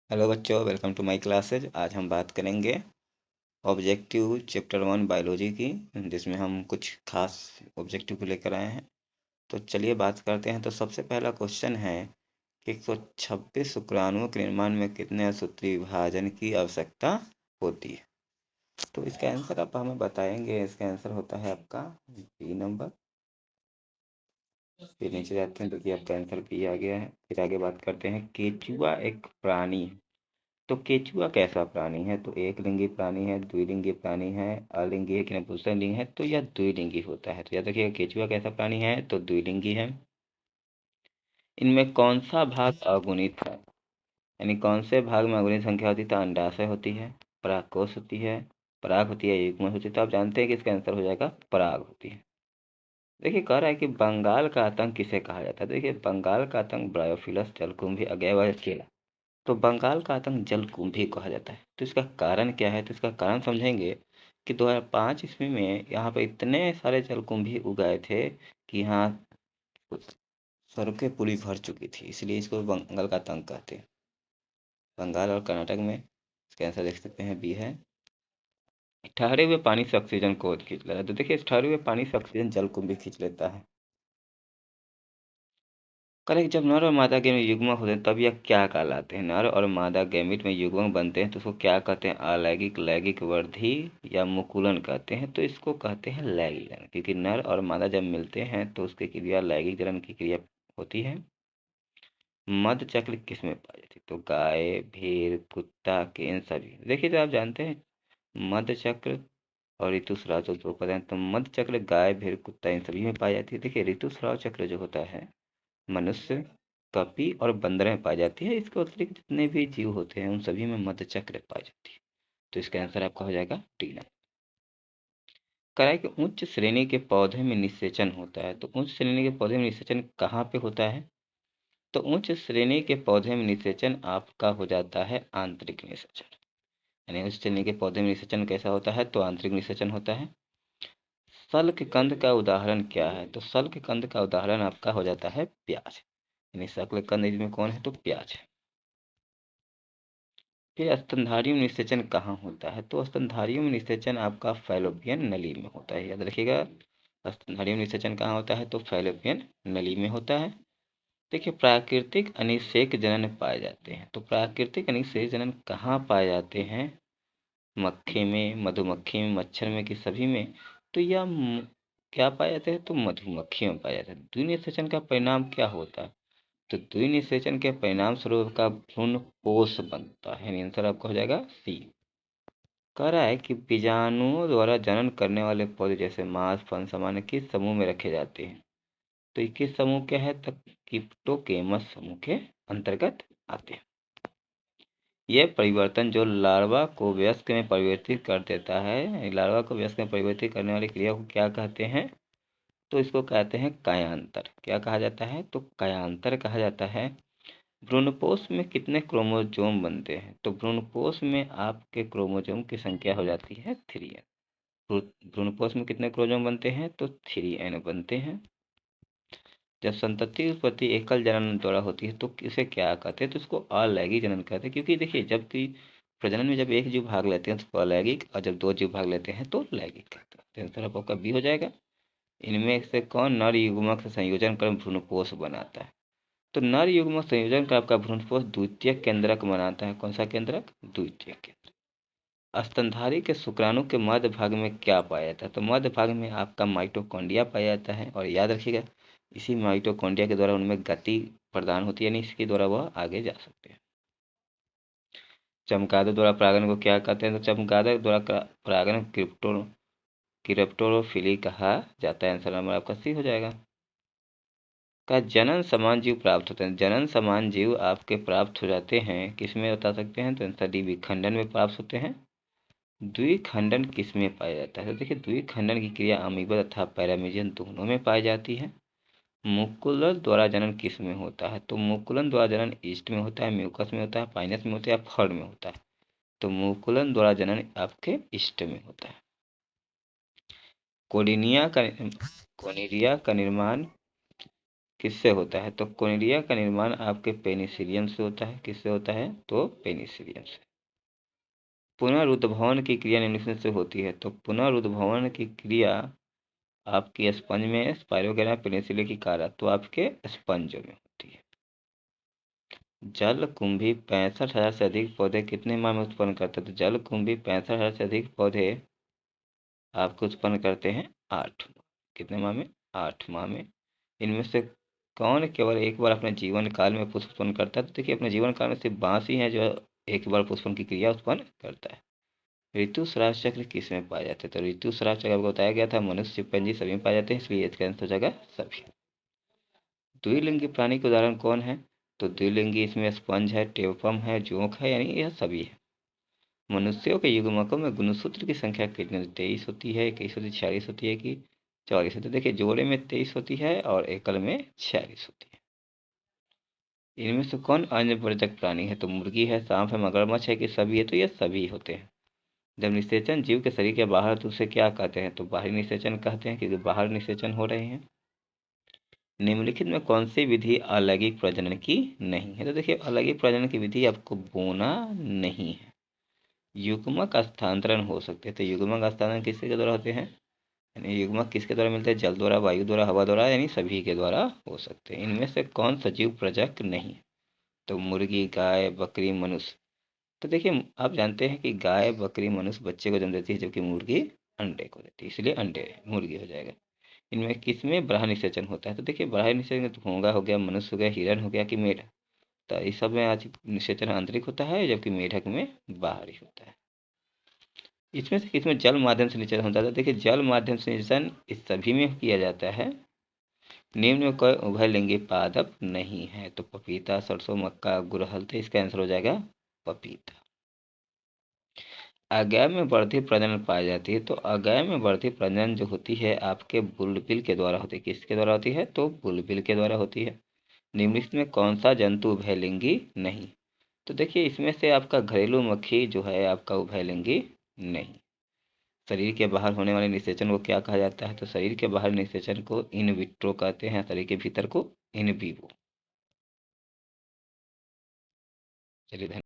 Hello बच्चों, welcome to my classes. आज हम बात करेंगे ऑब्जेक्टिव चैप्टर 1 बायोलॉजी की, जिसमें हम कुछ खास ऑब्जेक्टिव को लेकर आए हैं। तो चलिए बात करते हैं। तो सबसे पहला क्वेश्चन है कि 126 शुक्राणुओं के निर्माण में कितने असूत्री विभाजन की आवश्यकता होती है। तो इसका आंसर आप हमें बताएंगे। इसका आंसर होता है आपका बी नंबर। फिर नीचे जाते हैं तो कि आपका आंसर बी आ गया है। फिर आगे बात करते हैं, केचुआ एक प्राणी है। तो केचुआ कैसा प्राणी है? तो एक लिंगी प्राणी है, द्विलिंगी प्राणी है, अलिंगी है कि नपुंसकलिंग है? तो यह द्विलिंगी होता है। तो याद रखिएगा, केचुआ कैसा प्राणी है? तो द्विलिंगी है। इनमें कौन सा भाग अगुणित है? यानी कौन से भाग में अगुणित संख्या होती है? तो अंडाशय होती है, परागकोश होती है, पराग होती है, युग्मक होती है। तो आप जानते हैं कि इसका आंसर हो जाएगा पराग होती है। देखिए, कह रहा है कि बंगाल का आतंक किसे कहा जाता है। देखिए, बंगाल का आतंक ब्रायोफिलस जलकुंभी अगैवा केला। तो बंगाल का आतंक जलकुंभी कहा जाता है। तो इसका कारण क्या है? तो इसका कारण समझेंगे कि 2005 ईस्वी में यहाँ पे इतने सारे जलकुंभी उगाए थे कि यहाँ सड़कें पूरी भर चुकी थी, इसलिए इसको बंगाल का आतंक कहते हैं। बंगाल और कर्नाटक में। इसका आंसर देख सकते हैं, बी है। ठहरे हुए पानी से ऑक्सीजन को खींच लेता है। तो देखिए, ठहरे हुए पानी से ऑक्सीजन जलकुंभी खींच लेता है। करेक्ट। जब नर और मादा गैमेट युग्मक होते हैं तब यह क्या कहलाते हैं? नर और मादा गैमेट में युग्मक बनते हैं तो उसको क्या कहते हैं? अलैंगिक, लैंगिक वृद्धि या मुकुलन कहते हैं। तो इसको कहते हैं लैंगिक जनन, क्योंकि नर और मादा जब मिलते हैं तो उसकी क्रिया लैंगिक जनन की क्रिया होती है। मध चक्र किसमें पाई जाती है? तो गाय, भेड़, कुत्ता के इन सभी। देखिए, तो आप जानते हैं मध चक्र और ऋतुस्राव जो दो पद हैं, तो मध चक्र गाय, भेड़, कुत्ता इन सभी में पाई जाती है। देखिए, ऋतुस्राव चक्र जो होता है मनुष्य, कपी और बंदर में पाई जाती है। इसके अतिरिक्त जितने भी जीव होते हैं उन सभी में मध्य चक्र पाई जाती है। तो इसका आंसर आपका हो जाएगा डी नंबर। कराए कि उच्च श्रेणी के पौधे में निषेचन होता है। तो उच्च श्रेणी के पौधे में निषेचन कहाँ पे होता है? तो उच्च श्रेणी के पौधे में निषेचन आपका हो जाता है आंतरिक निषेचन। यानी उच्च श्रेणी के पौधे में निषेचन कैसा होता है? तो आंतरिक निषेचन होता है। शल्ककंद का उदाहरण क्या है? तो शल्ककंद का उदाहरण आपका हो जाता है प्याज। यानी शल्ककंद इसमें कौन है? तो प्याज है। फिर स्तनधारियों में निषेचन कहाँ होता है? तो स्तनधारियों में निषेचन आपका फैलोपियन नली में होता है। याद रखिएगा, स्तनधारियों में निषेचन कहाँ होता है? तो फैलोपियन नली में होता है। देखिए, प्राकृतिक अनिषेक जनन पाए जाते हैं। तो प्राकृतिक अनिषेक जनन कहाँ पाए जाते हैं? मक्खी में, मधुमक्खी में, मच्छर में कि सभी में? तो यह क्या पाए जाते हैं? तो मधुमक्खी में पाए जाते हैं। द्विनिषेचन का परिणाम क्या होता है? तो द्विनिषेचन के परिणाम स्वरूप का भ्रूण कोष बनता है। यानी आंसर आपका हो जाएगा सी। कह रहा है कि बीजाणुओं द्वारा जनन करने वाले पौधे जैसे मांस, फल सामान्य किस समूह में रखे जाते हैं? तो ये किस समूह के है? तो क्रिप्टोकेमस समूह के अंतर्गत आते हैं। यह परिवर्तन जो लार्वा को वयस्क में परिवर्तित कर देता है, लार्वा को वयस्क में परिवर्तित करने वाली क्रिया को क्या कहते हैं? तो इसको कहते हैं कायांतर। क्या कहा जाता है? तो कायांतर कहा जाता है। भ्रूणपोष में कितने क्रोमोजोम बनते हैं? तो भ्रूणपोष में आपके क्रोमोजोम की संख्या हो जाती है 3n। भ्रूणपोष में कितने क्रोमोजोम बनते हैं? तो 3n बनते हैं। जब संतति उत्पत्ति एकल जनन द्वारा होती है तो इसे क्या कहते हैं? तो इसको अलैंगिक जनन कहते हैं। क्योंकि देखिए, जब कि प्रजनन में जब एक जीव भाग लेते हैं तो अलैंगिक, और जब दो जीव भाग लेते हैं तो लैंगिक कहते हैं। तो आंसर आपका बी हो जाएगा। इनमें से कौन नर युग्मक से संयोजन कर भ्रूणपोष बनाता है? तो नर युग्मक संयोजन का आपका भ्रूणपोष द्वितीयक केंद्रक बनाता है। कौन सा केंद्रक? द्वितीयक केंद्रक। स्तनधारी के शुक्राणु के मध्य भाग में क्या पाया जाता है? तो मध्य भाग में आपका माइटोकॉन्ड्रिया पाया जाता है। और याद रखिएगा, इसी माइटोकॉन्ड्रिया के द्वारा उनमें गति प्रदान होती है, यानी इसके द्वारा वह आगे जा सकते हैं। चमगादड़ द्वारा परागण को क्या कहते हैं? तो चमगादड़ द्वारा परागण क्रिप्टोरोफिली कहा जाता है। आंसर नंबर आपका सी हो जाएगा। का जनन समान जीव प्राप्त होते हैं। जनन समान जीव आपके प्राप्त हो जाते हैं किसमें बता सकते हैं? तो आंसर डी, विखंडन में प्राप्त होते हैं। द्विखंडन किसमें पाया जाता है? तो देखिए, द्विखंडन की क्रिया अमीबा तथा पैरामीशियन दोनों में पाई जाती है। मुकुलन द्वारा जनन किस में होता है? तो मुकुलन द्वारा जनन ईस्ट में होता है, म्यूकस में होता है, पाइनस में होता है, या फर्ड में होता है? तो मुकुलन द्वारा जनन आपके ईस्ट में होता है। कोडिनिया का कोनिडिया का निर्माण किससे होता है? तो कोर्निलिया का निर्माण आपके पेनिसिलियम से होता है। किससे होता है? तो पेनिसिलियम से। पुनरुद्भवन की क्रिया निम्नलिखित में से होती है। तो पुनरुद्भवन की क्रिया आपकी स्पंज में स्पाइरोगेरा पेनिसिलिया की कारक तो आपके स्पंजों में होती है। जलकुंभी 65,000 से अधिक पौधे कितने माह में उत्पन्न करते हैं? तो जलकुंभी 65,000 से अधिक पौधे आपको उत्पन्न करते हैं 8 माह। कितने माह में? 8 माह में। इनमें से कौन केवल एक बार अपने जीवन काल में पुष्प उत्पन्न करता है? तो देखिए अपने जीवन काल में सिर्फ बांस ही है जो एक बार पुष्पन की क्रिया उत्पन्न करता है। ऋतुस्राव चक्र किस में पाए जाते हैं? तो ऋतुस्राव चक्र आपको बताया गया था मनुष्य, चिंपैंजी सभी में पाए जाते हैं, इसलिए इसका आंसर हो जाएगा सभी। द्विलिंगी प्राणी के उदाहरण कौन है? तो द्विलिंगी इसमें स्पंज है, टेपम है, जोंक है, यानी यह सभी है। मनुष्यों के युग्मकों में गुणसूत्र की संख्या कितनी? 23 होती है, 21 होती है, 46 होती है कि 44 होती है? देखिए जोड़े में 23 होती है और एकल में 46 होती है। इनमें से कौन अन्यवर्जक प्राणी है? तो मुर्गी है, सांप है, मगरमच्छ है कि सभी है? तो ये सभी होते हैं। जब निषेचन जीव के शरीर के बाहर तो उसे क्या कहते हैं? तो बाहरी निषेचन कहते हैं, क्योंकि बाहर निषेचन हो रहे हैं। निम्नलिखित में कौन सी विधि अलैंगिक प्रजनन की नहीं है? तो देखिए अलैंगिक प्रजनन की विधि आपको बोना नहीं है। युग्मक स्थानांतरण हो सकते हैं। तो युग्मक स्थानांतरण किसके द्वारा होते हैं? यानी युग्मक किसके द्वारा मिलते हैं? जल द्वारा, वायु द्वारा, हवा द्वारा, यानी सभी के द्वारा हो सकते हैं। इनमें से कौन सजीव प्रजक नहीं है? तो मुर्गी, गाय, बकरी, मनुष्य। तो देखिए आप जानते हैं कि गाय, बकरी, मनुष्य बच्चे को जन्म देती है, जबकि मुर्गी अंडे को देती है, इसलिए अंडे मुर्गी हो जाएगा। इनमें किसमें बाह्य निषेचन होता है? तो देखिए बाह्य निषेचन तो घोंघा हो गया, मनुष्य हो गया, हिरण हो गया कि मेढक। तो इस सब में आज निषेचन आंतरिक होता है, जबकि मेढक में बाहरी होता है। इसमें से किसमें जल माध्यम से निषेचन होता है? तो देखिए जल माध्यम से निषेचन इस सभी में किया जाता है। निम्न में कोई उभयलिंगी पादप नहीं है? तो पपीता, सरसों, मक्का, गुड़हल। तो इसका आंसर हो जाएगा पपीता। अगैव में बढ़ती प्रजनन पाई जाती है। तो अगैव में बढ़ती प्रजनन जो होती है आपके बुलबिल के द्वारा होती है। किसके द्वारा होती है? तो बुलबिल के द्वारा होती है। निम्नलिखित में कौन सा जंतु उभयलिंगी नहीं? तो देखिए इसमें से आपका घरेलू मक्खी जो है आपका उभयलिंगी नहीं। शरीर के बाहर होने वाले निषेचन को क्या कहा जाता है? तो शरीर के बाहर निषेचन को इन विट्रो कहते हैं, शरीर के भीतर को इन विवो। चलिए धन्यवाद।